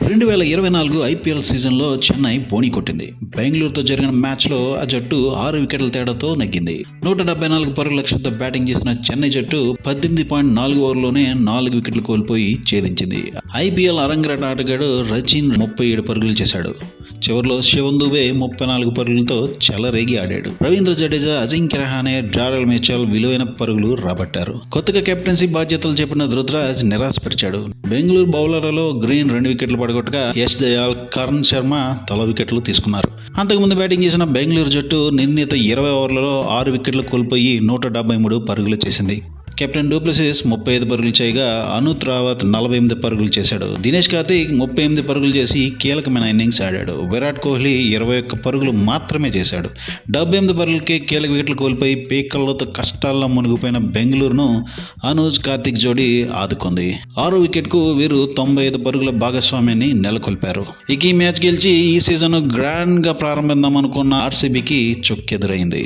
2024 IPL సీజన్లో చెన్నై బోణీ కొట్టింది. బెంగళూరుతో జరిగిన మ్యాచ్లో ఆ జట్టు 6 వికెట్ల తేడాతో నెగ్గింది. 174 పరుగుల లక్ష్యంతో బ్యాటింగ్ చేసిన చెన్నై జట్టు 18.4 ఓవర్లోనే 4 వికెట్లు కోల్పోయి ఛేదించింది. ఐపీఎల్ అరంగేట్ర ఆటగాడు రచిన్ 37 పరుగులు చేశాడు. చివరిలో శివన్ దుబే 34 పరుగులతో చెలరేగి ఆడాడు. రవీంద్ర జడేజా, అజింక్య రహానే, డారెల్ మిచెల్ విలువైన పరుగులు రాబట్టారు. కొత్తగా కెప్టెన్సీ బాధ్యతలు చేపట్టిన రుతురాజ్ నిరాశపరిచాడు. బెంగళూరు బౌలర్లలో గ్రీన్ 2 వికెట్లు పడగొట్టగా యశ్ దయాల్, కరణ్ శర్మ తల వికెట్లు తీసుకున్నారు. అంతకుముందు బ్యాటింగ్ చేసిన బెంగళూరు జట్టు నిర్ణీత 20 ఓవర్లలో 6 వికెట్లు కోల్పోయి 173 పరుగులు చేసింది. కెప్టెన్ డూప్లెసిస్ 35 పరుగులు చేయగా అనుత్ రావత్ 48 పరుగులు చేశాడు. దినేష్ కార్తీక్ 38 పరుగులు చేసి కీలకమైన ఇన్నింగ్స్ ఆడాడు. విరాట్ కోహ్లీ 21 పరుగులు మాత్రమే చేశాడు. 78 పరుగులకే కీలక వికెట్లు కోల్పోయి పీకల్లోతో కష్టాల్లో మునిగిపోయిన బెంగళూరును అనుజ్ కార్తీక్ జోడీ ఆదుకుంది. 6వ వికెట్కు వీరు 95 పరుగుల భాగస్వామ్యాన్ని నెలకొల్పారు. ఇక ఈ మ్యాచ్ గెలిచి ఈ సీజన్ గ్రాండ్గా ప్రారంభిద్దామనుకున్న ఆర్సీబీకి చుక్కెదురైంది.